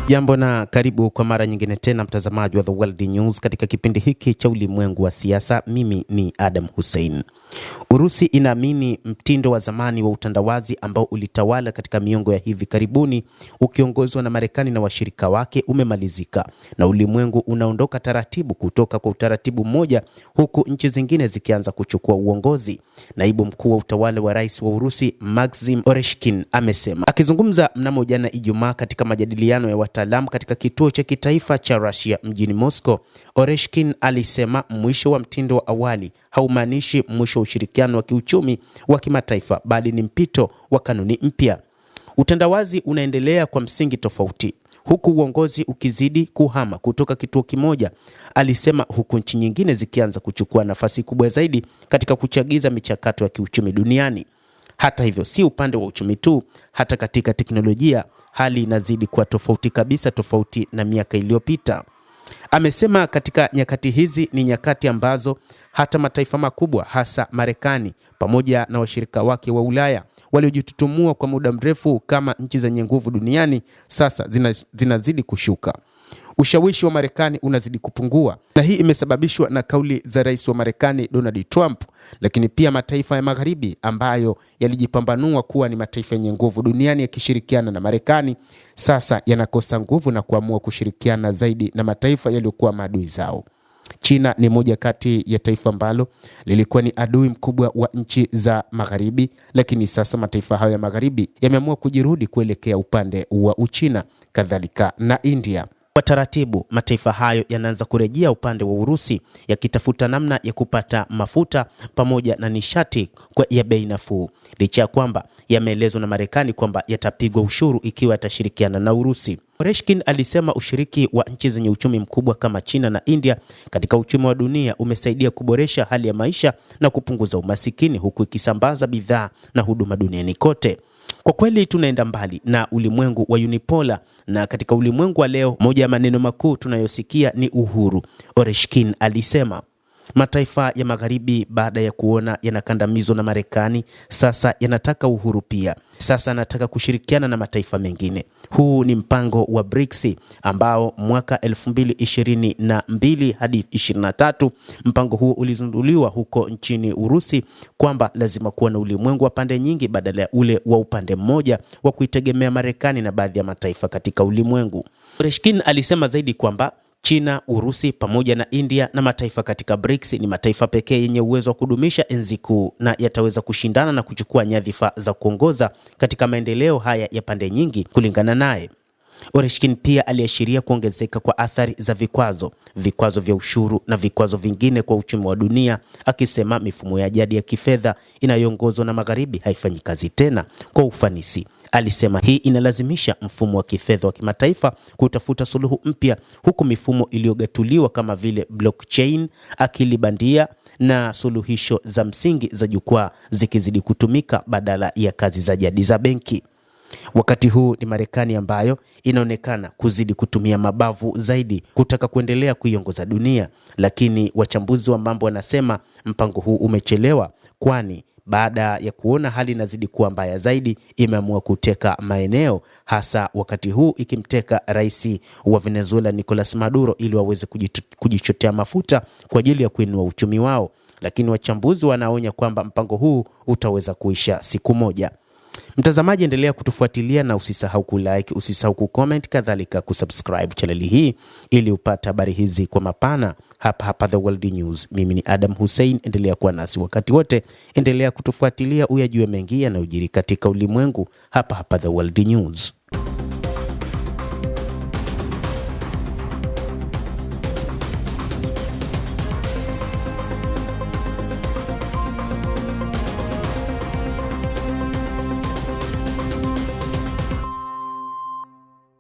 Jambo na karibu kwa mara nyingine tena mtazamaji wa The World News katika kipindi hiki cha ulimwengu wa siasa. Mimi ni Adam Hussein. Urusi inaamini mtindo wa zamani wa utandawazi ambao ulitawala katika miongo ya hivi karibuni ukiongozwa na Marekani na washirika wake umemalizika, na ulimwengu unaondoka taratibu kutoka kwa utaratibu mmoja huku nchi zingine zikianza kuchukua uongozi. Naibu mkuu wa utawala wa rais wa Urusi Maxim Oreshkin amesema akizungumza mnamo jana Ijumaa katika majadiliano ya wataalamu katika kituo cha kitaifa cha Russia mjini Moscow. Oreshkin alisema mwisho wa mtindo wa awali haumaanishi mwisho wa ushirikiano wa kiuchumi wa kimataifa, bali ni mpito wa kanuni mpya. Utandawazi unaendelea kwa msingi tofauti, huku uongozi ukizidi kuhama kutoka kituo kimoja, alisema, huku nchi nyingine zikianza kuchukua nafasi kubwa zaidi katika kuchagiza michakato ya kiuchumi duniani. Hata hivyo, si upande wa uchumi tu, hata katika teknolojia hali inazidi kuwa tofauti kabisa, tofauti na miaka iliyopita. Amesema katika nyakati hizi ni nyakati ambazo hata mataifa makubwa, hasa Marekani pamoja na washirika wake wa Ulaya waliojitutumua kwa muda mrefu kama nchi zenye nguvu duniani, sasa zinazidi kushuka. Ushawishi wa Marekani unazidi kupungua, na hii imesababishwa na kauli za rais wa Marekani Donald Trump, lakini pia mataifa ya magharibi ambayo yalijipambanua kuwa ni mataifa yenye nguvu duniani yakishirikiana na Marekani, sasa yanakosa nguvu na kuamua kushirikiana zaidi na mataifa yaliyokuwa maadui zao. China ni moja kati ya taifa ambalo lilikuwa ni adui mkubwa wa nchi za magharibi, lakini sasa mataifa hayo ya magharibi yameamua kujirudi kuelekea upande wa Uchina, kadhalika na India. Kwa taratibu mataifa hayo yanaanza kurejea upande wa Urusi, yakitafuta namna ya kupata mafuta pamoja na nishati ya bei nafuu, licha ya kwamba yameelezwa na Marekani kwamba yatapigwa ushuru ikiwa yatashirikiana na Urusi. Oreshkin alisema ushiriki wa nchi zenye uchumi mkubwa kama China na India katika uchumi wa dunia umesaidia kuboresha hali ya maisha na kupunguza umasikini, huku ikisambaza bidhaa na huduma duniani kote. Kwa kweli tunaenda mbali na ulimwengu wa unipolar, na katika ulimwengu wa leo moja ya maneno makuu tunayosikia ni uhuru, Oreshkin alisema. Mataifa ya magharibi baada ya kuona yanakandamizwa na Marekani sasa yanataka uhuru pia. Sasa yanataka kushirikiana na mataifa mengine. Huu ni mpango wa BRICS ambao mwaka 2022 hadi 23 mpango huu ulizinduliwa huko nchini Urusi, kwamba lazima kuwa na ulimwengu wa pande nyingi badala ya ule wa upande mmoja wa kuitegemea Marekani na baadhi ya mataifa katika ulimwengu. Oreshkin alisema zaidi kwamba China, Urusi pamoja na India na mataifa katika BRICS ni mataifa pekee yenye uwezo wa kudumisha enzi kuu na yataweza kushindana na kuchukua nyadhifa za kuongoza katika maendeleo haya ya pande nyingi kulingana naye. Oreshkin pia aliashiria kuongezeka kwa athari za vikwazo vya ushuru na vikwazo vingine kwa uchumi wa dunia, akisema mifumo ya jadi ya kifedha inayoongozwa na magharibi haifanyi kazi tena kwa ufanisi. Alisema hii inalazimisha mfumo wa kifedha wa kimataifa kutafuta suluhu mpya, huku mifumo iliyogatuliwa kama vile blockchain, akili bandia na suluhisho za msingi za jukwaa zikizidi kutumika badala ya kazi za jadi za benki. Wakati huu ni Marekani ambayo inaonekana kuzidi kutumia mabavu zaidi kutaka kuendelea kuiongoza dunia, lakini wachambuzi wa mambo wanasema mpango huu umechelewa, kwani baada ya kuona hali inazidi kuwa mbaya zaidi imeamua kuteka maeneo, hasa wakati huu ikimteka rais wa Venezuela Nicolas Maduro ili waweze kujichotea mafuta kwa ajili ya kuinua uchumi wao. Lakini wachambuzi wanaonya kwamba mpango huu utaweza kuisha siku moja. Mtazamaji, endelea kutufuatilia na usisahau kulike, usisahau kucomment, kadhalika kusubscribe channel hii ili upate habari hizi kwa mapana hapa The World News. Mimi ni Adam Hussein, endelea kuwa nasi wakati wote, endelea kutufuatilia uyajue mengi yanayojiri katika ulimwengu hapa The World News.